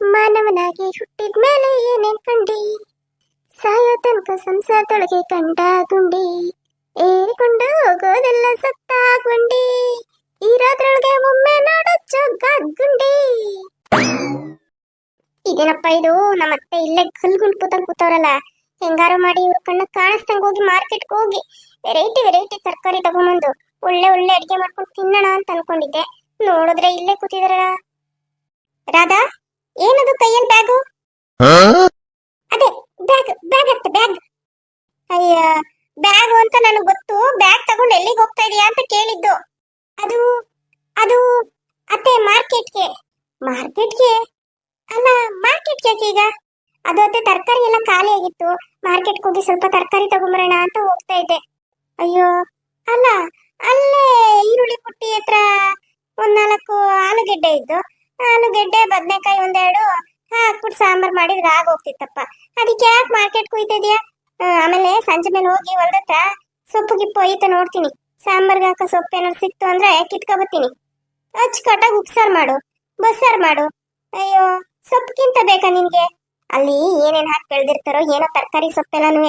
ಮಾನವನಾಗಿ ಹುಟ್ಟಿದ್ಮೇಲೆ ಏನೇನ್ ಕಂಡಿ, ಸಾಯೋ ತನಕ ಸಂಸಾರದೊಳಗೆ ಕಂಡ ಗುಂಡಿ, ಏರಿಕೊಂಡು ಹೋಗೋದೆಲ್ಲ ಸತ್ತ ಗುಂಡಿ, ಇರೋದ್ರೊಳಗೆ ಒಮ್ಮೆ ನೋಡಚ್ಚೋ ಗುಂಡಿ. ಇದೇನಪ್ಪ ಇದು, ನಮ್ಮತ್ತೆ ಇಲ್ಲೇ ಕಲ್ಗುಂಡ್ ಕೂತವ್ರಲ್ಲ. ಹೆಂಗಾರು ಮಾಡಿ ಇವ್ರ ಕಣ್ಣ ಕಾಣಿಸ್ದಂಗ ಹೋಗಿ ಮಾರ್ಕೆಟ್ಗೆ ಹೋಗಿ ವೆರೈಟಿ ವೆರೈಟಿ ತರಕಾರಿ ತಗೊಂಬಂದು ಒಳ್ಳೆ ಒಳ್ಳೆ ಅಡಿಗೆ ಮಾಡ್ಕೊಂಡು ತಿನ್ನೋಣ ಅಂತ ಅನ್ಕೊಂಡಿದ್ದೆ. ನೋಡಿದ್ರೆ ಇಲ್ಲೇ ಕೂತಿದಾರ. ರಾಧಾ, ಏನದು ಕೈಯಲ್ಲಿ ಬ್ಯಾಗು? ಅದೇ ಬ್ಯಾಗ್ ಬ್ಯಾಗ್ ಅತ್ತ ಬ್ಯಾಗ್. ಅಯ್ಯ, ಬ್ಯಾಗ್ ಅಂತ ನನಗೆ ಗೊತ್ತು. ಬ್ಯಾಗ್ ತಗೊಂಡು ಎಲ್ಲಿಗೆ ಹೋಗ್ತಾ ಇದೀಯಾ ಅಂತ ಕೇಳಿದ್ದು. ಅದು ಅದು ಅತ್ತೆ ಮಾರ್ಕೆಟ್ಗೆ. ಮಾರ್ಕೆಟ್ಗೆ ಅಲ್ಲ, ಮಾರ್ಕೆಟ್ಗೆ ಈಗ? ಅದು ಅತ್ತೆ ತರಕಾರಿ ಎಲ್ಲ ಖಾಲಿ ಆಗಿತ್ತು. ಮಾರ್ಕೆಟ್ಗೆ ಹೋಗಿ ಸ್ವಲ್ಪ ತರಕಾರಿ ತಗೊಂಬರೋಣ ಅಂತ ಹೋಗ್ತಾ ಇದ್ದೆ. ಅಯ್ಯೋ ಅಲ್ಲ, ಅಲ್ಲೇ ಈರುಳ್ಳಿ ಪುಟ್ಟಿ ಹತ್ರ ಒಂದ್ 4 ಆಲೂಗೆಡ್ಡೆ ಇದ್ದು. ಆಲೂಗೆಡ್ಡೆ ಬದನೆಕಾಯಿ ಒಂದೆರಡು ಹಾಕ್ಬಿಟ್ಟು ಸಾಂಬಾರ್ ಮಾಡಿದ್ರೆ ಆಗೋಗ್ತಿತ್ತಪ್ಪ. ಅದಕ್ಕೆ ಯಾಕೆ ಮಾರ್ಕೆಟ್ಗೆ ಹೋಯ್ತಾ ಇದೀಯಾ? ಆಮೇಲೆ ಸಂಜೆ ಮೇಲೆ ಹೋಗಿ ಹೊಲ್ದತ್ರ ಸೊಪ್ಪು ಗಿಪ್ಪು ಒಯ್ತ ನೋಡ್ತೀನಿ. ಸಾಂಬಾರ್ಗೆ ಹಾಕೋ ಸೊಪ್ಪು ಏನಾದ್ರು ಸಿಕ್ತು ಅಂದ್ರೆ ಕಿತ್ಕೊಬತ್ತೀನಿ. ಅಚ್ಚುಕಟ್ಟಾಗಿ ಉಪ್ಸಾರು ಮಾಡು, ಬಸ್ಸಾರು ಮಾಡು. ಅಯ್ಯೋ, ಸೊಪ್ಪಿಗಿಂತ ಬೇಕಾ ನಿನ್ಗೆ? ಅಲ್ಲಿ ಏನೇನ್ ಹಾಕಿ ಬೆಳೆದಿರ್ತಾರೋ ಏನೋ ತರಕಾರಿ ಸೊಪ್ಪೆಲ್ಲನೂ.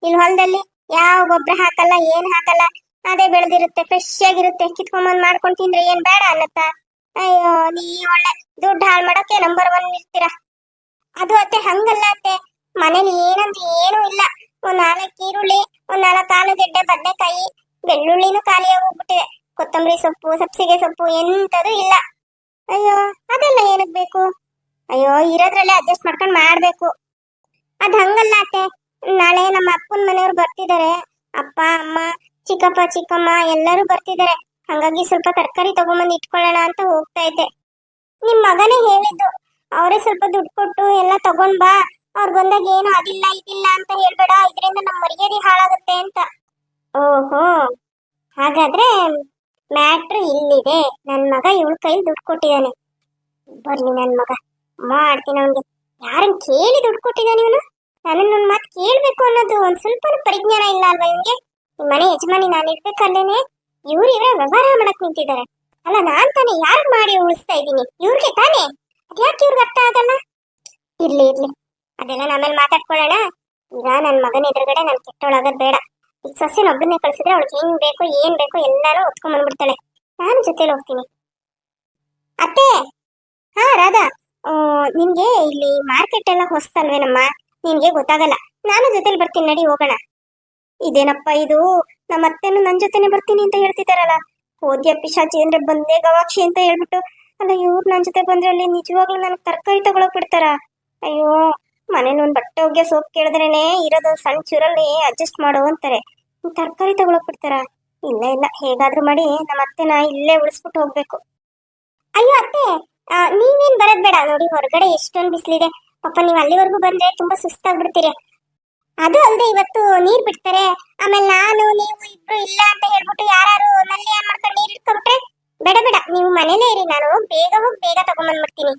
ಇಲ್ಲಿ ಹೊಲದಲ್ಲಿ ಯಾವ ಗೊಬ್ಬರ ಹಾಕಲ್ಲ, ಏನ್ ಹಾಕಲ್ಲ, ಅದೇ ಬೆಳೆದಿರುತ್ತೆ, ಫ್ರೆಶ್ ಆಗಿರುತ್ತೆ. ಕಿತ್ಕೊಂಬಂದ್ ಮಾಡ್ಕೊಂಡು ತಿಂದ್ರೆ ಏನ್ ಬೇಡ ಅನ್ನತ್ತ? ಅಯ್ಯೋ, ನೀ ಒಳ್ಳೆ ದುಡ್ಡು ಹಾಳು ಮಾಡಕ್ಕೆ ನಂಬರ್ 1 ಇರ್ತೀರ. ಅದು ಅತ್ತೆ ಹಂಗಲ್ಲ ಅತ್ತೆ, ಮನೇಲಿ ಏನಂದ್ರೆ ಏನೂ ಇಲ್ಲ. ಒಂದ್ 4 ಈರುಳ್ಳಿ, ಒಂದ್ 4 ಆಲೂಗೆಡ್ಡೆ, ಬದನೆಕಾಯಿ, ಬೆಳ್ಳುಳ್ಳಿನೂ ಖಾಲಿಯಾಗಿ ಹೋಗ್ಬಿಟ್ಟಿದೆ. ಕೊತ್ತಂಬರಿ ಸೊಪ್ಪು, ಸಬ್ಸಿಗೆ ಸೊಪ್ಪು ಎಂತದೂ ಇಲ್ಲ. ಅಯ್ಯೋ, ಅದೆಲ್ಲ ಏನಕ್ ಬೇಕು? ಅಯ್ಯೋ, ಇರೋದ್ರಲ್ಲೇ ಅಡ್ಜಸ್ಟ್ ಮಾಡ್ಕೊಂಡು ಮಾಡ್ಬೇಕು. ಅದ್ ಹಂಗಲ್ಲ ಅತ್ತೆ, ನಾಳೆ ನಮ್ಮ ಅಪ್ಪನ ಮನೆಯವ್ರು ಬರ್ತಿದ್ದಾರೆ. ಅಪ್ಪ ಅಮ್ಮ ಚಿಕ್ಕಪ್ಪ ಚಿಕ್ಕಮ್ಮ ಎಲ್ಲರೂ ಬರ್ತಿದ್ದಾರೆ. ಹಂಗಾಗಿ ಸ್ವಲ್ಪ ತರಕಾರಿ ತಗೊಂಬಂದು ಇಟ್ಕೊಳ್ಳೋಣ ಅಂತ ಹೋಗ್ತಾ ಇದ್ದೆ. ನಿಮ್ ಮಗನೇ ಹೇಳಿದ್ದು, ಅವರೇ ಸ್ವಲ್ಪ ದುಡ್ಡು ಕೊಟ್ಟು ಎಲ್ಲ ತಗೊಂಡ್ ಬಾ, ಅವ್ರು ಬಂದಾಗ ಏನು ಅದಿಲ್ಲ ಇದಿಲ್ಲ ಅಂತ ಹೇಳ್ಬೇಡ, ಇದರಿಂದ ನಮ್ಮ ಮರ್ಯಾದೆ ಹಾಳಾಗುತ್ತೆ ಅಂತ. ಓಹೋ, ಹಾಗಾದ್ರೆ ಮ್ಯಾಟ್ರು ಇಲ್ಲಿದೆ. ನನ್ ಮಗ ಇವಳ ಕೈಲಿ ದುಡ್ಡು ಕೊಟ್ಟಿದ್ದಾನೆ. ಬರ್ಲಿ ನನ್ ಮಗ, ಮಾಡ್ತೀನಿ ಅವನ್ಗೆ. ಯಾರನ್ನ ಕೇಳಿ ದುಡ್ಡು ಕೊಟ್ಟಿದ್ದಾನೆ ಇವನು? ನನ್ನ ಮಾತು ಕೇಳ್ಬೇಕು ಅನ್ನೋದು ಒಂದ್ ಸ್ವಲ್ಪ ಪರಿಜ್ಞಾನ ಇಲ್ಲ ಅಲ್ವಾ ಇವನ್ಗೆ? ಮನೆ ಯಜಮಾನಿ ನಾನು ಇರ್ಬೇಕಲ್ಲೇನೆ, ಇವ್ರ ವ್ಯವಹಾರ ಮಾಡಕ್ ನಿಂತಿದ್ದಾರೆ. ಅಲ್ಲ, ನಾನ್ ತಾನೇ ಯಾರು ಮಾಡಿ ಉಳಿಸ್ತಾ ಇದ್ದೀನಿ, ಇವ್ರಿಗೆ ತಾನೇ. ಅದ್ಯಾಕೆ ಇವ್ರಿಗೆ ಅರ್ಥ ಆಗಲ್ಲ? ಇರ್ಲಿ ಇರ್ಲಿ, ಅದೆಲ್ಲ ಆಮೇಲೆ ಮಾತಾಡ್ಕೊಳ್ಳೋಣ. ಈಗ ನನ್ ಮಗನ ಎದುರುಗಡೆ ನಾನು ಕೆಟ್ಟವಳಾಗದ್ ಬೇಡ. ಈಗ ಸೊಸೆನೊಬ್ಬನ್ನೇ ಕಳ್ಸಿದ್ರೆ ಅವಳಿಗೆ ಏನ್ ಬೇಕೋ ಎಲ್ಲಾನು ಒತ್ಕೊಂಡ್ ಬಂದ್ಬಿಡ್ತಾಳೆ. ನಾನು ಜೊತೆಲಿ ಹೋಗ್ತೀನಿ. ಅತ್ತೆ, ಹಾ ರಾಧಾ, ನಿನ್ಗೆ ಇಲ್ಲಿ ಮಾರ್ಕೆಟ್ ಎಲ್ಲ ಹೊಸ್ತಲ್ವೇನಮ್ಮ, ನಿನ್ಗೆ ಗೊತ್ತಾಗಲ್ಲ. ನಾನು ಜೊತೆಲಿ ಬರ್ತೀನಿ, ನಡಿ ಹೋಗೋಣ. ಇದೇನಪ್ಪ ಇದು, ನಮ್ಮ ಅತ್ತೆನು ನನ್ ಜೊತೆನೆ ಬರ್ತೀನಿ ಅಂತ ಹೇಳ್ತಿದಾರಲ್ಲ. ಹೋದ್ಯ ಪಿಶಾಚಿ ಅಂದ್ರೆ ಬಂದೇ ಗವಾಕ್ಷಿ ಅಂತ ಹೇಳ್ಬಿಟ್ಟು, ಅಲ್ಲ ಇವ್ರು ನನ್ ಜೊತೆ ಬಂದ್ರೆ ಅಲ್ಲಿ ನಿಜವಾಗ್ಲೂ ನನಗೆ ತರಕಾರಿ ತಗೊಳಕ್ ಬಿಡ್ತಾರ? ಅಯ್ಯೋ, ಮನೇಲಿ ಒಂದ್ ಬಟ್ಟೆ ಒಗ್ಗೆ ಸೋಪ್ ಕೇಳಿದ್ರೇನೆ ಇರೋದು ಸಣ್ಣ ಚೂರಲ್ಲಿ ಅಡ್ಜಸ್ಟ್ ಮಾಡೋ ಅಂತಾರೆ. ತರಕಾರಿ ತಗೊಳಕ್ ಬಿಡ್ತಾರ? ಇಲ್ಲ ಇಲ್ಲ, ಹೇಗಾದ್ರೂ ಮಾಡಿ ನಮ್ಮ ಅತ್ತೆನ ಇಲ್ಲೇ ಉಳಿಸ್ಬಿಟ್ಟು ಹೋಗ್ಬೇಕು. ಅಯ್ಯೋ ಅತ್ತೆ, ನೀವೇನ್ ಬರದ್ ಬೇಡ. ನೋಡಿ ಹೊರಗಡೆ ಎಷ್ಟೊಂದು ಬಿಸಿಲಿದೆ. ಪಾಪ ನೀವ್ ಅಲ್ಲಿವರೆಗೂ ಬಂದ್ರೆ ತುಂಬಾ ಸುಸ್ತಾಗ್ಬಿಡ್ತೀರಿ. ಅದು ಅಲ್ಲದೆ ಇವತ್ತು ನೀರ್ ಬಿಡ್ತಾರೆ. ಆಮೇಲೆ ನಾನು ನೀವು ಇಬ್ರು ಇಲ್ಲ ಅಂತ ಹೇಳ್ಬಿಟ್ಟು ಯಾರು ನಲ್ಲಿ ಏನ್ ಮಾಡ್ಕೊಂಡು ನೀರ್ ಇಟ್ಕೊಂಡ್ಬಿಟ್ರೆ ಬೇಡ ಬೇಡ, ನೀವು ಮನೇಲೇ ಇರಿ. ನಾನು ಬೇಗ ಹೋಗಿ ಬೇಗ ತಗೊಂಡ್ಬಂದ್ಬಿಡ್ತೀನಿ.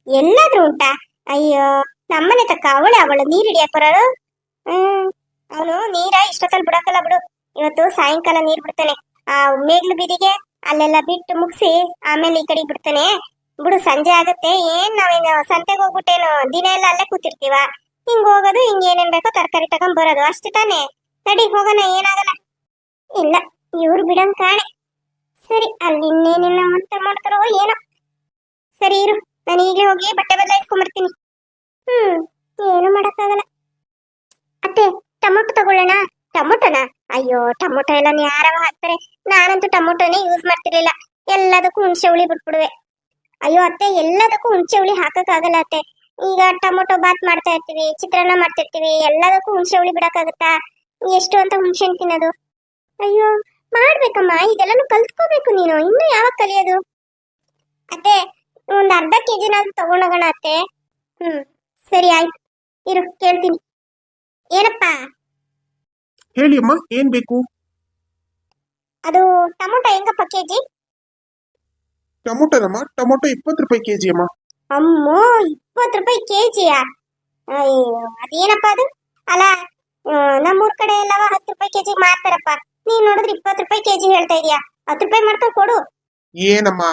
ಎಲ್ಲಾದ್ರೂ ಉಂಟಾ? ಅಯ್ಯೋ, ನಮ್ಮನೆ ತಕ್ಕ ಅವಳು ನೀರ್ ಹಿಡಿಯಕ್ ಬರೋರು. ಅವನು ನೀರ ಇಷ್ಟೊತ್ತಲ್ಲಿ ಬಿಡಕಲ್ಲ ಬಿಡು. ಇವತ್ತು ಸಾಯಂಕಾಲ ನೀರ್ ಬಿಡ್ತಾನೆ. ಆ ಮೇಗ್ಲು ಬೀದಿಗೆ ಅಲ್ಲೆಲ್ಲ ಬಿಟ್ಟು ಮುಗಿಸಿ ಆಮೇಲೆ ಈ ಕಡೆ ಬಿಡ್ತಾನೆ ಬಿಡು. ಸಂಜೆ ಆಗತ್ತೆ. ಏನ್ ನಾವೇನು ಸಂತೆಗೆ ಹೋಗ್ಬಿಟ್ಟೇನು ದಿನ ಎಲ್ಲ ಅಲ್ಲೇ ಕೂತಿರ್ತೀವ? ಹಿಂಗ್ ಹೋಗೋದು, ಹಿಂಗ್ ಏನೇನ್ ಬೇಕೋ ತರಕಾರಿ ತಗೊಂಡ್ ಬರೋದು ಅಷ್ಟೇ ತಾನೆ. ನಡಿ ಹೋಗೋಣ, ಏನಾಗಲ್ಲ. ಇಲ್ಲ, ಇವ್ರು ಬಿಡಂಗ್ ಕಾಣೆ. ಸರಿ, ಅಲ್ಲಿ ಇನ್ನೇನೇನ ಅಂತ ಮಾಡ್ತಾರೋ ಏನೋ. ಸರಿ ಇರು, ನಾನು ಈಗಲೇ ಹೋಗಿ ಬಟ್ಟೆ ಬದಲಾಯಿಸ್ಕೊಂಡ್ಬರ್ತೀನಿ. ಏನು ಮಾಡಕ್ಕಾಗಲ್ಲ. ಅತ್ತೆ, ಟೊಮೊಟೊ ತಗೊಳ್ಳೋಣ? ಟೊಮೊಟೊನ? ಅಯ್ಯೋ, ಟೊಮೊಟೊ ಎಲ್ಲ ಯಾರವ ಹಾಕ್ತಾರೆ? ನಾನಂತೂ ಟೊಮೊಟೊನೇ ಯೂಸ್ ಮಾಡ್ತಿರ್ಲಿಲ್ಲ. ಎಲ್ಲದಕ್ಕೂ ಹುಣಸೆ ಹುಳಿ ಬಿಟ್ಬಿಡುವೆ. ಅಯ್ಯೋ ಅತ್ತೆ, ಎಲ್ಲದಕ್ಕೂ ಹುಣಸೆ ಹುಳಿ ಹಾಕಕ್ಕಾಗಲ್ಲ ಅತ್ತೆ. ಈಗ ಟೊಮೊಟೊ ಬಾತ್ ಮಾಡ್ತಾ ಇರ್ತೀವಿ, ಚಿತ್ರಾನ್ನ ಮಾಡ್ತಿರ್ತೀವಿ, ಎಲ್ಲದಕ್ಕೂ ಹುಣಸೆ ಹುಳಿ ಬಿಡಕ್ಕಾಗತ್ತಾ? ಎಷ್ಟು ಅಂತ ಹುಣಸೆ ಹಣ್ಣು ತಿನ್ನೋದು? ಅಯ್ಯೋ, ಮಾಡ್ಬೇಕಮ್ಮ, ಇದೆಲ್ಲಾನು ಕಲ್ತ್ಕೋಬೇಕು ನೀನು. ಇನ್ನು ಯಾವಾಗ ಕಲಿಯೋದು? ಅತ್ತೆ, ಒಂದ್ ಅರ್ಧ ಕೆಜಿನಾದ್ರು ತಗೊಂಡೋಗೋಣ ಅತ್ತೆ. ಸರಿ ಆಯ್ತು, ಇರು ಕೇಳ್ತೀನಿ. ಏನಪ್ಪಾ? ಹೇಳಿ ಅಮ್ಮ, ಏನ್ ಬೇಕು? ಅದು ಟೊಮೊಟೊ ಹೆಂಗಪ್ಪ ಕೆಜಿ? ಟೊಮೊಟೊನಮ್ಮ, ಟೊಮೊಟೊ 20 ರೂಪಾಯಿ ಕೆಜಿ ಅಮ್ಮ. ಅಮ್ಮೋ, 20 ರೂಪಾಯಿ ಕೆಜಿಯಾ? ಅಯ್ಯೋ, ಅದೇನಪ್ಪ ಅದು? ಅಲ್ಲ, ನಮ್ಮೂರ್ ಕಡೆ ಎಲ್ಲವ 10 ರೂಪಾಯಿ ಕೆಜಿ ಮಾರ್ತಾರಪ್ಪ. ನೀನ್ ನೋಡಿದ್ರೆ 20 ರೂಪಾಯಿ ಕೆಜಿ ಹೇಳ್ತಾ ಇದೀಯಾ? 10 ರೂಪಾಯಿ ಮಾಡ್ಕೊಂಡು ಕೊಡು. ಏನಮ್ಮ,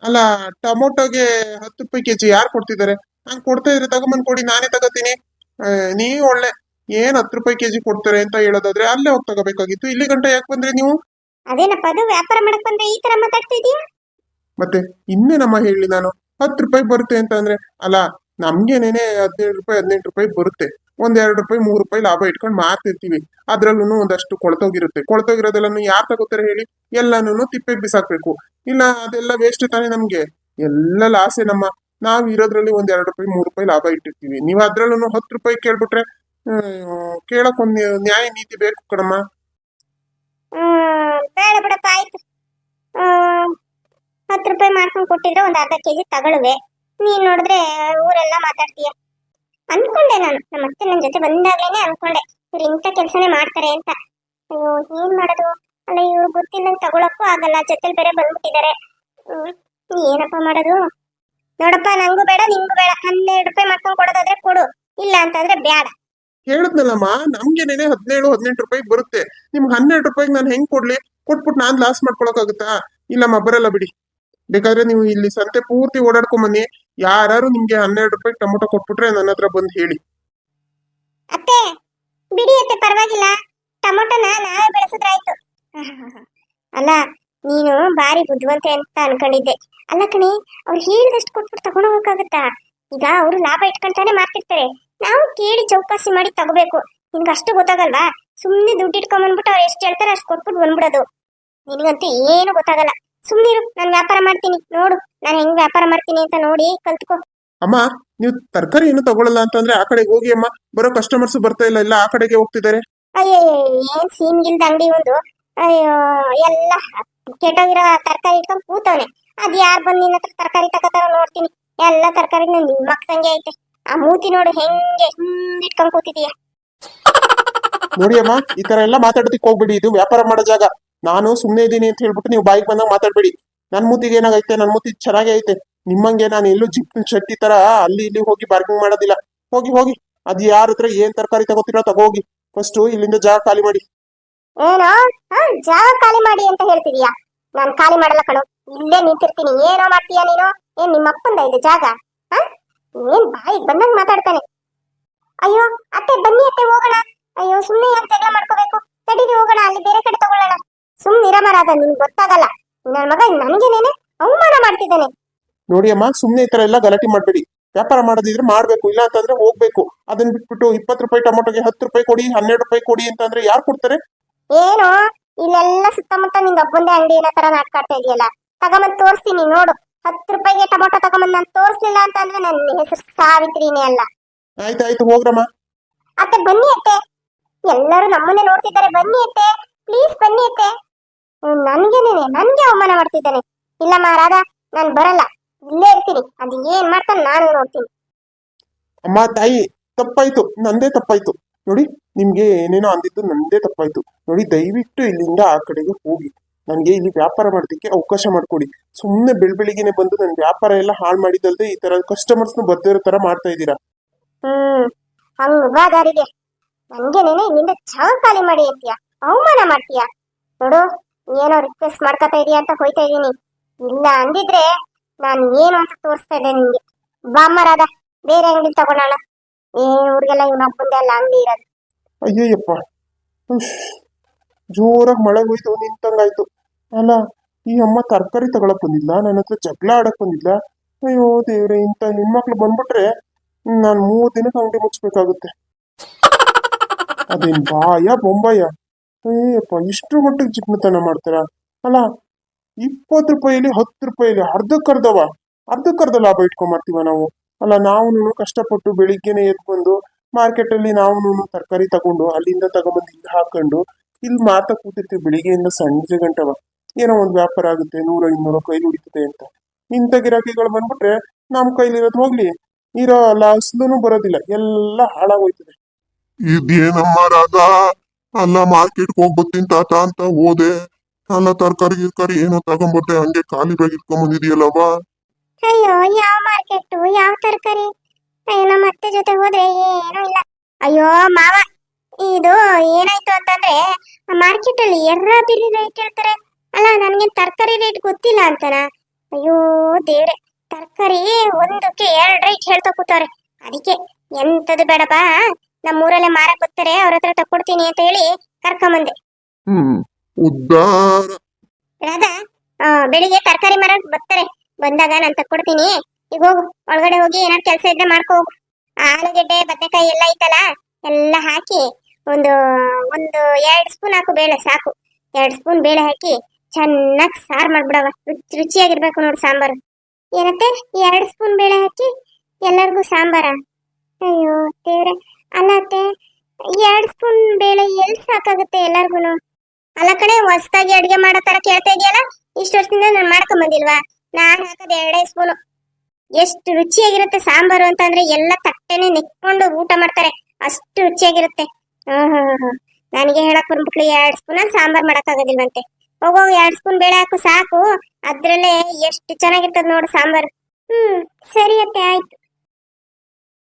ಅಲ್ಲ, ಟೊಮೊಟೊಗೆ 10 ರೂಪಾಯಿ ಕೆಜಿ ಯಾರು ಕೊಡ್ತಿದ್ದಾರೆ? ಹಂಗೆ ಕೊಡ್ತಾ ಇದ್ರೆ ತಗೊಂಬಂದ್ ಕೊಡಿ, ನಾನೇ ತಗೋತೀನಿ. ನೀವು ಒಳ್ಳೆ ಏನ್ 10 ರೂಪಾಯಿ ಕೆಜಿ ಕೊಡ್ತಾರೆ ಅಂತ ಹೇಳೋದಾದ್ರೆ ಅಲ್ಲೇ ಹೋಗಿ ತಗೋಬೇಕಾಗಿತ್ತು. ಇಲ್ಲಿ ಗಂಟ ಯಾಕೆ ಬಂದ್ರೆ ನೀವು? ಅದೇನಪ್ಪ ಅದು ವ್ಯಾಪಾರ ಮಾಡಕ್ ಬಂದ್ರೆ ಈ ತರ ಮಾತಾಡ್ತಾ ಇದೀಯಾ? ಮತ್ತೆ ಇನ್ನೇನಮ್ಮ ಹೇಳಿ ನಾನು? 10 ರೂಪಾಯಿ ಬರುತ್ತೆ ಅಂತ ಅಂದ್ರೆ ಅಲ್ಲ, ನಮ್ಗೇನೇನೆ 17 ರೂಪಾಯಿ 18 ರೂಪಾಯಿ ಬರುತ್ತೆ. ಒಂದ್ 2 ರೂಪಾಯಿ 3 ರೂಪಾಯಿ ಲಾಭ ಇಟ್ಕೊಂಡು ಮಾರ್ತಿರ್ತೀವಿ. ಅದ್ರಲ್ಲೂ ಒಂದಷ್ಟು ಕೊಳ್ತೋಗಿರುತ್ತೆ. ಕೊಳ್ತೋಗಿರೋದೆಲ್ಲನು ಯಾರು ತಗೋತಾರೆ ಹೇಳಿ? ಎಲ್ಲಾನು ತಿಪ್ಪೆಗೆ ಬಿಸಾಕ್ಬೇಕು. ಇಲ್ಲ, ಅದೆಲ್ಲ ವೇಸ್ಟ್ ತಾನೇ ನಮ್ಗೆ. ಎಲ್ಲ ಲಾಸೆ ನಮ್ಮ. ನಾವ್ ಇರೋದ್ರಲ್ಲಿ ಒಂದ್ 2 ರೂಪಾಯಿ 3 ರೂಪಾಯಿ ಲಾಭ ಇಟ್ಟಿರ್ತೀವಿ. ನೀವು ಅದ್ರಲ್ಲೂ 10 ರೂಪಾಯಿ ಕೇಳ್ಬಿಟ್ರೆ ಕೇಳಕ್ ಒಂದ್ ನ್ಯಾಯ ನೀತಿ ಬೇಕು ಕಣಮ್ಮ. ಬೇಡ ಬಿಡಪ್ಪ, ಆಯ್ತು. 10 ರೂಪಾಯಿ ಮಾಡ್ಕೊಂಡು ಕೊಟ್ಟಿದ್ರೆ ಒಂದ್ ಅರ್ಧ ಕೆಜಿ ತಗೊಳ್ಳುವೆ. ನೀನ್ ನೋಡಿದ್ರೆ ಊರೆಲ್ಲ ಮಾತಾಡ್ತೀಯ. ಅನ್ಕೊಂಡೆ ನಾನು, ನಮ್ಮ ಅತ್ತೆ ನನ್ ಜೊತೆ ಬಂದಾಗ್ಲೇನೆ ಅನ್ಕೊಂಡೆ ಇವ್ರು ಇಂಥ ಕೆಲ್ಸನೇ ಮಾಡ್ತಾರೆ ಅಂತ. ಅಯ್ಯೋ, ಏನ್ ಮಾಡೋದು? ಅಲ್ಲ, ಇವ್ರು ಗೊತ್ತಿಲ್ಲಂಗ್ ತಗೊಳಕ್ಕೂ ಆಗಲ್ಲ, ಜೊತೆಲಿ ಬೇರೆ ಬಂದ್ಬಿಟ್ಟಿದ್ದಾರೆ. ಏನಪ್ಪ ಮಾಡೋದು? ನೋಡಪ್ಪ, ನಂಗೂ ಬೇಡ ನಿಂಗೂ ಬೇಡ. 12 ರೂಪಾಯಿ ಮಾಡ್ಕೊಂಡು ಕೊಡೋದಾದ್ರೆ ಕೊಡು, ಇಲ್ಲ ಅಂತಂದ್ರೆ ಬೇಡ. ಹೇಳದ್ನಲ್ಲಮ್ಮ, ನಮ್ಗೇನೇನೆ 17 18 ರೂಪಾಯಿ ಬರುತ್ತೆ. ನಿಮ್ಗೆ 12 ರೂಪಾಯಿಗೆ ನಾನು ಹೆಂಗ್ ಕೊಡ್ಲಿ? ಕೊಟ್ಬಿಟ್ಟು ನಾನ್ ಲಾಸ್ ಮಾಡ್ಕೊಳಕ್ಕಾಗುತ್ತಾ? ಇಲ್ಲಮ್ಮ, ಬರಲ್ಲ ಬಿಡಿ. ಬೇಕಾದ್ರೆ ನೀವು ಇಲ್ಲಿ ಸಂತೆ ಪೂರ್ತಿ ಓಡಾಡ್ಕೊಂಡ್ ಬನ್ನಿ. ಯಾರು ನಿಮ್ಗೆ 12 ರೂಪಾಯಿ ಟೊಮೊಟೊ ಕೊಟ್ಬಿಟ್ರೆ ನನ್ನ ಹತ್ರ ಬಂದು ಹೇಳಿ. ಅತ್ತೆ, ಬಿಡಿ ಅತ್ತೆ, ಪರವಾಗಿಲ್ಲ. ಟೊಮೊಟೊನ ನಾವೇ ಬೆಳೆಸಿದ್ರಾಯ್ತು. ಅಲ್ಲ, ನೀನು ಬಾರಿ ಬುದ್ಧಿವಂತೆ ಅಂತ ಅನ್ಕೊಂಡಿದ್ದೆ. ಅಲ್ಲ ಕಣೆ, ಅವ್ರು ಹೇಳಿದಷ್ಟು ಕೊಟ್ಬಿಟ್ಟು ತಗೊಂಡು ಹೋಗಕ್ಕಾಗತ್ತಾ? ಈಗ ಅವರು ಲಾಭ ಇಟ್ಕೊಂತಾನೆ ಮಾರ್ತಿರ್ತಾರೆ. ನಾವು ಕೇಳಿ ಚೌಕಾಸಿ ಮಾಡಿ ತಗೋಬೇಕು. ನಿನ್ಗೆ ಅಷ್ಟು ಗೊತ್ತಾಗಲ್ವಾ? ಸುಮ್ಮನೆ ದುಡ್ಡು ಇಟ್ಕೊಂಡ್ಬಂದ್ಬಿಟ್ಟು ಅವ್ರು ಎಷ್ಟು ಹೇಳ್ತಾರೆ ಅಷ್ಟು ಕೊಟ್ಬಿಟ್ಟು ಬಂದ್ಬಿಡೋದು. ನಿನಗಂತೂ ಏನು ಗೊತ್ತಾಗಲ್ಲ. ಸುಮ್ಮನಿರು, ನಾನು ವ್ಯಾಪಾರ ಮಾಡ್ತೀನಿ ನೋಡು. ನಾನು ಹೆಂಗ್ ವ್ಯಾಪಾರ ಮಾಡ್ತೀನಿ ಅಂತ ನೋಡಿ ಕಲ್ತ್ಕೋ. ಅಮ್ಮ, ನೀವು ತರಕಾರಿ ಏನು ತಗೊಳಲ್ಲ ಅಂತಂದ್ರೆ ಆ ಕಡೆಗೆ ಹೋಗಿ ಅಮ್ಮ. ಬರೋ ಕಸ್ಟಮರ್ಸ್ ಬರ್ತಾ ಇಲ್ಲ, ಎಲ್ಲ ಆ ಕಡೆಗೆ ಹೋಗ್ತಿದ್ದಾರೆ. ಅಯ್ಯೋ, ಏನ್ ಸೀನ್ಗಿಲ್ದ ಅಂಗಡಿ ಒಂದು. ಅಯ್ಯೋ, ಎಲ್ಲ ಕೆಟ್ಟೋಗಿರೋ ತರಕಾರಿ ಇಟ್ಕೊಂಡ್ ಕೂತವನೆ. ಅದ್ ಯಾರು ಬಂದ್ ನಿನ್ನ ಹತ್ರ ತರಕಾರಿ ತಗೋತಾರ ನೋಡ್ತೀನಿ. ಎಲ್ಲ ತರಕಾರಿ ನಿಮ್ ಮಕ್ಕಂಗೆ ಐತೆ. ಆ ಮೂತಿ ನೋಡು ಹೆಂಗೆ ಇಟ್ಕೊಂಡ್ ಕೂತಿದೀಯ. ನೋಡಿ ಅಮ್ಮ, ಈ ತರ ಎಲ್ಲ ಮಾತಾಡೋದಕ್ಕೆ ಹೋಗ್ಬೇಡಿ. ಇದು ವ್ಯಾಪಾರ ಮಾಡೋ ಜಾಗ. ನಾನು ಸುಮ್ಮನೆ ಇದ್ದೀನಿ ಅಂತ ಹೇಳ್ಬಿಟ್ಟು ನೀವು ಬಾಯಿಗೆ ಬಂದಾಗ ಮಾತಾಡ್ಬೇಡಿ. ನನ್ ಮೂತಿಗೆ ಏನಾಗೈತೆ? ನನ್ ಮೂತಿ ಚೆನ್ನಾಗೇ ಐತೆ. ನಿಮ್ಮಂಗೆ ನಾನು ಎಲ್ಲೂ ಜಿಪ್ ಶೆಟ್ಟಿ ತರ ಅಲ್ಲಿ ಇಲ್ಲಿ ಹೋಗಿ ಬಾರ್ಗಿಂಗ್ ಮಾಡೋದಿಲ್ಲ. ಹೋಗಿ ಹೋಗಿ, ಅದ್ ಯಾರ ಹತ್ರ ಏನ್ ತರಕಾರಿ ತಗೋತೀರೋ ತಗೋಗಿ. ಫಸ್ಟ್ ಇಲ್ಲಿಂದ ಜಾಗ ಖಾಲಿ ಮಾಡಿ. ಏನೋ ಜಾಗ ಖಾಲಿ ಮಾಡಿ ಅಂತ ಹೇಳ್ತಿದೀಯಾ? ನಾನ್ ಖಾಲಿ ಮಾಡಲ್ಲ ಕಣೋ, ಇಲ್ಲೇ ನಿಂತಿರ್ತೀನಿ. ಏನೋ ಮಾಡ್ತೀಯ ನೀನು? ಏನ್ ನಿಮ್ಮ ಅಪ್ಪಂದ ಇದೆ ಜಾಗ? ಹ? ಏನ್ ಬಾಯಿಗೆ ಬಂದಂಗ್ ಮಾತಾಡ್ತಾನೆ. ಅಯ್ಯೋ ಅತ್ತೆ, ಬನ್ನಿ ಅತ್ತೆ, ಹೋಗೋಣ. ಅಯ್ಯೋ, ಸುಮ್ನೆ ಯಾಕೆ ಜಗಳ ಮಾಡ್ಕೋಬೇಕು? ತಡೀರಿ, ಹೋಗೋಣ, ಅಲ್ಲಿ ಬೇರೆ ಕಡೆ ತಗೊಳ್ಳೋಣ. ಸುಮ್ನೆ ಇರಮರಾದ, ನಿನ್ಗೆ ಗೊತ್ತಾಗಲ್ಲ. ನನ್ನ ಮಗ ನನಗೇನೇನೆ ಅವಮಾನ ಮಾಡ್ತಿದ್ದಾನೆ. ನೋಡಿ ಅಮ್ಮ, ಸುಮ್ನೆ ಈ ತರ ಎಲ್ಲ ಗಲಾಟೆ ಮಾಡ್ಬೇಡಿ. ವ್ಯಾಪಾರ ಮಾಡೋದಿದ್ರೆ ಮಾಡ್ಬೇಕು, ಇಲ್ಲ ಅಂತಂದ್ರೆ ಹೋಗ್ಬೇಕು. ಅದನ್ನ ಬಿಟ್ಬಿಟ್ಟು 20 ರೂಪಾಯಿ ಟೊಮೊಟೊಗೆ 10 ರೂಪಾಯಿ ಕೊಡಿ, 12 ರೂಪಾಯಿ ಕೊಡಿ ಅಂತಂದ್ರೆ ಯಾರು ಕೊಡ್ತಾರೆ? ಏನು ಇಲ್ಲೆಲ್ಲ ಸುತ್ತಮುತ್ತ ನಿಂದ ಒಬ್ಬಂದೇ ಅಂಗಡಿ ಏನೋ ತರ ನಾಟಕ ಆಡ್ತಾ ಇದೆಯಲ್ಲ. ತಗೊಂಬಂದ್ ತೋರಿಸ್ತೀನಿ ನೋಡು. 10 ರೂಪಾಯಿಗೆ ಟೊಮೊಟೊ ತಗೊಂಬಂದ್ ನಾನು ತೋರಿಸ್ಲಿಲ್ಲ ಅಂತಂದ್ರೆ ನನ್ನ ಹೆಸರು ಸಾವಿತ್ರಿನೇ ಅಲ್ಲ. ಆಯ್ತಾಯ್ತು, ಹೋಗ್ರಮ್ಮ. ಅತ್ತೆ, ಬನ್ನಿ ಅತ್ತೆ. ಎಲ್ಲರೂ ನಮ್ಮನ್ನೇ ನೋಡ್ತಿದ್ದಾರೆ. ಬನ್ನಿ ಅತ್ತೆ, ಪ್ಲೀಸ್ ಬನ್ನಿ ಅತ್ತೆ. ನನ್ಗೆ ಅವಮಾನ ಮಾಡ್ತಿದ್ದಾನೆ. ಇಲ್ಲಮ್ಮ ರಾಧಾ, ನಾನು ಬರಲ್ಲ, ಇಲ್ಲೇ ಇರ್ತೀನಿ. ಅದು ಏನ್ ಮಾಡ್ತಾನೆ ನಾನು ನೋಡ್ತೀನಿ. ಅಮ್ಮ ತಾಯಿ, ತಪ್ಪಾಯ್ತು, ನಂದೇ ತಪ್ಪಾಯ್ತು. ನೋಡಿ, ನಿಮ್ಗೆ ಏನೇನೋ ಅಂದಿದ್ದು ನಂದೇ ತಪ್ಪಾಯ್ತು. ನೋಡಿ, ದಯವಿಟ್ಟು ಇಲ್ಲಿಂದ ಆ ಕಡೆಗೆ ಹೋಗಿ. ನನಗೆ ಇಲ್ಲಿ ವ್ಯಾಪಾರ ಮಾಡೋದಕ್ಕೆ ಅವಕಾಶ ಮಾಡ್ಕೊಡಿ. ಸುಮ್ಮನೆ ಬೆಳಬೆಳಿಗ್ಗೆನೆ ಬಂದು ನನ್ನ ವ್ಯಾಪಾರ ಎಲ್ಲ ಹಾಳು ಮಾಡಿದಲ್ದೆ ಈ ತರ ಕಸ್ಟಮರ್ಸ್ನು ಬರ್ದೇ ಇರೋ ತರ ಮಾಡ್ತಾ ಇದ್ದೀರಾ. ಹಂಗ ಬಾ ದಾರಿಗೆ. ನನ್ಗೇನೇನೆ ಇಲ್ಲಿಂದ ಜಾಗ ಖಾಲಿ ಮಾಡಿ ಅಂತೀಯ, ಅವಮಾನ ಮಾಡ್ತೀಯ. ನೋಡು, ಏನೋ ರಿಕ್ವೆಸ್ಟ್ ಮಾಡ್ಕೊತಾ ಇದೀಯ ಅಂತ ಹೋಯ್ತಾ ಇದೀನಿ. ಇಲ್ಲ ಅಂದಿದ್ರೆ ನಾನು ಏನು ಅಂತ ತೋರಿಸ್ತಾ ಇದ್ದೆ ನಿಮ್ಗೆ. ಬಾಮ್ಮರಾದ, ಬೇರೆ ಅಂಗಡಿ ತಗೊಳೋಣ. ಊರಿಗೆಲ್ಲ ಇವನೊಬ್ಬಂದೆ ಅಲ್ಲ ಅಂಗಡಿ ಇರೋದು. ಅಯ್ಯಯ್ಯಪ್ಪ, ಜೋರಾಗಿ ಮಳೆ ಹೋಯ್ತು, ನಿಂತಂಗಾಯ್ತು. ಅಲ್ಲ, ಈ ಅಮ್ಮ ತರಕಾರಿ ತಗೊಳಕ್ ಬಂದಿಲ್ಲ, ನನ್ನ ಹತ್ರ ಜಗಳ ಆಡಕ್ ಬಂದಿಲ್ಲ. ಅಯ್ಯೋ ದೇವ್ರೆ, ಇಂಥ ಹೆಣ್ಮಕ್ಳು ಬಂದ್ಬಿಟ್ರೆ ನಾನು 3 ದಿನಕ್ಕೆ ಅಂಗಡಿ ಮುಚ್ಚಬೇಕಾಗುತ್ತೆ. ಅದೇನ್ ಬಾಯ ಬೊಂಬಾಯ? ಅಯ್ಯಪ್ಪ, ಇಷ್ಟು ಮಟ್ಟಿಗೆ ಜಿಪ್ನತನ ಮಾಡ್ತಾರ? ಅಲ್ಲ, 20 ರೂಪಾಯಿಲಿ 10 ರೂಪಾಯಿಲಿ ಅರ್ಧಕ್ಕರ್ಧ ಲಾಭ ಇಟ್ಕೊಂಡ್ಬರ್ತೀವ ನಾವು. ಅಲ್ಲ, ನಾವು ಕಷ್ಟಪಟ್ಟು ಬೆಳಿಗ್ಗೆನೆ ಎದ್ದು ಬಂದು ಮಾರ್ಕೆಟಲ್ಲಿ ನಾವು ತರಕಾರಿ ತಗೊಂಡು ಅಲ್ಲಿಂದ ತಗೊಂಬಂದು ಇಲ್ಲಿ ಹಾಕೊಂಡು ಇಲ್ಲಿ ಮಾತಾ ಕೂತಿರ್ತೀವಿ ಬೆಳಿಗ್ಗೆಯಿಂದ ಸಂಜೆ ಗಂಟವ. ಏನೋ ಒಂದು ವ್ಯಾಪಾರ ಆಗುತ್ತೆ, 100 200 ಕೈಲಿ ಉಳಿತದೆ ಅಂತ. ಇಂಥ ಗಿರಾಕಿಗಳು ಬಂದ್ಬಿಟ್ರೆ ನಮ್ಮ ಕೈಲಿರೋದು ಹೋಗ್ಲಿ, ಇರೋ ಲಾಸ್ಲೂ ಬರೋದಿಲ್ಲ, ಎಲ್ಲ ಹಾಳಾಗೋಯ್ತದೆ. ಇದೇನಮ್ಮ ರಾಧ, ಅಲ್ಲ ಮಾರ್ಕೆಟ್ಗೆ ಹೋಗ್ಬತ್ತೀನಿ ತಾತ ಅಂತ ಹೋದೆ. ಅಲ್ಲ ತರಕಾರಿ ಗಿರ್ಕಾರಿ ಏನೋ ತಗೊಂಬರ್ದೆ, ಹಂಗೆ ಖಾಲಿ ಬ್ಯಾಗ್ ಇಟ್ಕೊಂಡ್ ಬಂದಿದೀಯಲ್ಲವ್ವ. ಅಯ್ಯೋ, ಯಾವ ಮಾರ್ಕೆಟ್, ಯಾವ ತರಕಾರಿ? ಅಯ್ಯೋ, ನಮ್ಮ ಅತ್ತೆ ಜೊತೆ ಹೋದ್ರೆ ಏನೂ ಇಲ್ಲ. ಅಯ್ಯೋ ಮಾವ, ಇದು ಏನಾಯ್ತು ಅಂತಂದ್ರೆ ಮಾರ್ಕೆಟ್ ಅಲ್ಲಿ ಎರ್ರ ಬಿರಿ ರೇಟ್ ಹೇಳ್ತಾರೆ. ಅಲ್ಲ, ನನ್ಗೆ ತರಕಾರಿ ರೇಟ್ ಗೊತ್ತಿಲ್ಲ ಅಂತನ. ಅಯ್ಯೋ ದೇವ್ರೆ, ತರಕಾರಿ ಒಂದಕ್ಕೆ 2 ರೈಟ್ ಹೇಳ್ತಾ ಕೂತವ್ರೆ. ಅದಕ್ಕೆ ಎಂತದು ಬೇಡಪ್ಪ, ನಮ್ಮೂರಲ್ಲೇ ಮಾರಕ್ ಬರ್ತಾರೆ, ಅವ್ರ ಹತ್ರ ತಕ್ಕೊಡ್ತೀನಿ ಅಂತ ಹೇಳಿ ಕರ್ಕೊಂಬಂದೆ. ಉದ್ದಾರ. ರಾಧಾ, ಬೆಳಿಗ್ಗೆ ತರಕಾರಿ ಮಾರಕ್ ಬರ್ತಾರೆ, ಬಂದಾಗ ನಾನು ತಕ್ಕೊಡ್ತೀನಿ. ಈಗ ಹೋಗು, ಒಳಗಡೆ ಹೋಗಿ ಏನಾದ್ರು ಕೆಲಸ ಇದ್ರೆ ಮಾಡ್ಕೊ ಹೋಗು. ಆಲೂಗೆಡ್ಡೆ ಬದನೆಕಾಯಿ ಎಲ್ಲ ಐತಲ್ಲ, ಎಲ್ಲ ಹಾಕಿ ಒಂದು ಒಂದು 2 ಸ್ಪೂನ್ ಹಾಕು ಬೇಳೆ ಸಾಕು. 2 ಸ್ಪೂನ್ ಬೇಳೆ ಹಾಕಿ ಚೆನ್ನಾಗಿ ಸಾರು ಮಾಡ್ಬಿಡವ, ರುಚಿಯಾಗಿರ್ಬೇಕು ನೋಡು ಸಾಂಬಾರು. ಏನತ್ತೆ, 2 ಸ್ಪೂನ್ ಬೇಳೆ ಹಾಕಿ ಎಲ್ಲರಿಗೂ ಸಾಂಬಾರ? ಅಯ್ಯೋ ದೇವ್ರೆ, ಅಲ್ಲ ಅತ್ತೆ, 2 ಸ್ಪೂನ್ ಬೇಳೆ ಎಲ್ಲಿ ಸಾಕಾಗುತ್ತೆ ಎಲ್ಲಾರ್ಗು? ಅಲ್ಲ ಕಣೆ, ಹೊಸ್ದಾಗಿ ಅಡ್ಗೆ ಮಾಡೋ ತರ ಕೇಳ್ತಾ ಇದೆಯಲ್ಲ, ಇಷ್ಟು ವರ್ಷದಿಂದ ನಾನು ಮಾಡ್ಕೊಂಡ್ ಬಂದಿಲ್ವಾ? ನಾನು ಹಾಕೋದು 2 ಸ್ಪೂನು. ಎಷ್ಟು ರುಚಿಯಾಗಿರುತ್ತೆ ಸಾಂಬಾರು ಅಂತಂದ್ರೆ ಎಲ್ಲ ತಟ್ಟೆನೆ ನೆಕ್ಕೊಂಡು ಊಟ ಮಾಡ್ತಾರೆ, ಅಷ್ಟು ರುಚಿಯಾಗಿರುತ್ತೆ. ನನಗೆ ಹೇಳಕ್ ಬಂದ್ಬಿಟ್ಲು 2 ಸ್ಪೂನ್ ಸಾಂಬಾರ್ ಮಾಡಕ್ ಆಗೋದಿಲ್ವಂತೆ. ಹೋಗೋ, 2 ಸ್ಪೂನ್ ಬೇಳೆ ಹಾಕು ಸಾಕು, ಅದ್ರಲ್ಲೇ ಎಷ್ಟು ಚೆನ್ನಾಗಿರ್ತದ ನೋಡು ಸಾಂಬಾರು. ಸರಿ ಅತ್ತೆ, ಆಯ್ತು.